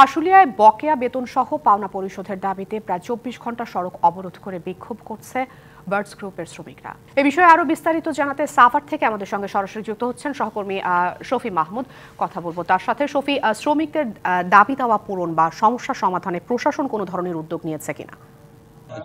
আশুলিয়ায় বকেয়া বেতন সহ পাওনা পরিশোধের দাবিতে প্রায় ২৪ ঘন্টা সড়ক অবরোধ করে বিক্ষোভ করছে বার্ডস গ্রুপের শ্রমিকরা। এ বিষয়ে আরো বিস্তারিত জানাতে সাভার থেকে আমাদের সঙ্গে সরাসরি যুক্ত হচ্ছেন সহকর্মী শফি মাহমুদ। কথা বলবো তার সাথে। শফি, শ্রমিকদের দাবি দেওয়া পূরণ বা সমস্যা সমাধানে প্রশাসন কোনো ধরনের উদ্যোগ নিয়েছে কিনা?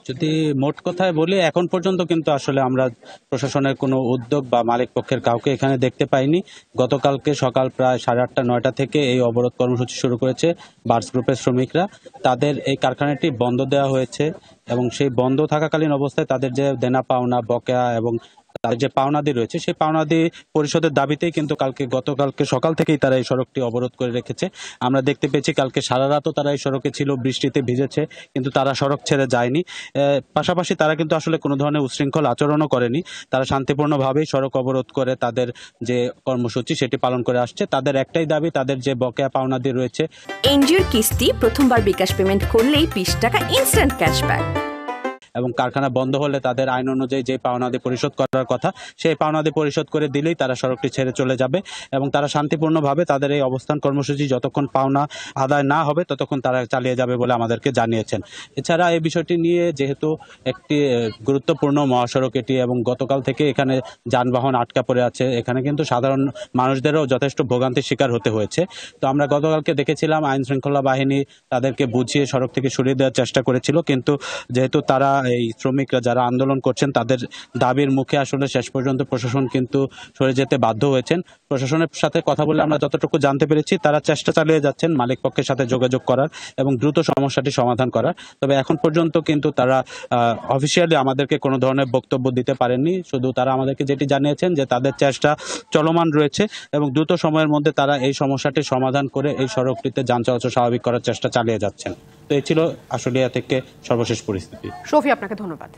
যদি মোট কথায় বলি, এখন পর্যন্ত কিন্তু আসলে আমরা প্রশাসনের কোনো উদ্যোগ বা মালিক পক্ষের কাউকে এখানে দেখতে পাইনি। গতকালকে সকাল প্রায় 8:30-9টা থেকে এই অবরোধ কর্মসূচি শুরু করেছে বার্ডস গ্রুপের শ্রমিকরা। তাদের এই কারখানাটি বন্ধ দেওয়া হয়েছে এবং সেই বন্ধ থাকাকালীন অবস্থায় তাদের যে দেনা পাওনা বকেয়া এবং তাদের যে পাওনাদি রয়েছে সেই পাওনাদি পরিশোধের দাবিতেই কিন্তু গতকালকে সকাল থেকেই তারা এই সড়কটি অবরোধ করে রেখেছে। আমরা দেখতে পেয়েছি কালকে সারা রাতও তারা এই সড়কে ছিল, বৃষ্টিতে ভিজেছে, কিন্তু তারা সড়ক ছেড়ে যায়নি। পাশাপাশি তারা কিন্তু আসলে কোনো ধরনের উচ্ছৃঙ্খল আচরণও করেনি। তারা শান্তিপূর্ণভাবেই সড়ক অবরোধ করে তাদের যে কর্মসূচি সেটি পালন করে আসছে। তাদের একটাই দাবি, তাদের যে বকেয়া পাওনাদি রয়েছে। এনজিওর কিস্তি প্রথমবার বিকাশ পেমেন্ট করলেই 20 টাকা ইনস্ট্যান্ট ক্যাশব্যাক। এবং কারখানা বন্ধ হলে তাদের আইন অনুযায়ী যে পাওনাদি পরিশোধ করার কথা সেই পাওনাদি পরিশোধ করে দিলেই তারা সড়কটি ছেড়ে চলে যাবে এবং তারা শান্তিপূর্ণভাবে তাদের এই অবস্থান কর্মসূচি যতক্ষণ পাওনা আদায় না হবে ততক্ষণ তারা চালিয়ে যাবে বলে আমাদেরকে জানিয়েছেন। এছাড়া এই বিষয়টি নিয়ে যেহেতু একটি গুরুত্বপূর্ণ মহাসড়ক এটি এবং গতকাল থেকে এখানে যানবাহন আটকা পড়ে আছে, এখানে কিন্তু সাধারণ মানুষদেরও যথেষ্ট ভোগান্তির শিকার হতে হয়েছে। তো আমরা গতকালকে দেখেছিলাম আইন শৃঙ্খলা বাহিনী তাদেরকে বুঝিয়ে সড়ক থেকে সরিয়ে দেওয়ার চেষ্টা করেছিল, কিন্তু যেহেতু তারা এই শ্রমিকরা যারা আন্দোলন করছেন তাদের দাবির মুখে আসলে শেষ পর্যন্ত প্রশাসন কিন্তু সরে যেতে বাধ্য হয়েছেন। প্রশাসনের সাথে কথা বলে আমরা যতটুকু জানতে পেরেছি তারা চেষ্টা চালিয়ে যাচ্ছেন মালিক পক্ষের সাথে যোগাযোগ করার এবং দ্রুত সমস্যাটি সমাধান করার। তবে এখন পর্যন্ত কিন্তু তারা অফিসিয়ালি আমাদেরকে কোনো ধরনের বক্তব্য দিতে পারেননি। শুধু তারা আমাদেরকে যেটি জানিয়েছেন যে তাদের চেষ্টা চলমান রয়েছে এবং দ্রুত সময়ের মধ্যে তারা এই সমস্যাটি সমাধান করে এই সড়কটিতে যান চলাচল স্বাভাবিক করার চেষ্টা চালিয়ে যাচ্ছেন। তো এই ছিল আশুলিয়া থেকে সর্বশেষ পরিস্থিতি। শফি, আপনাকে ধন্যবাদ।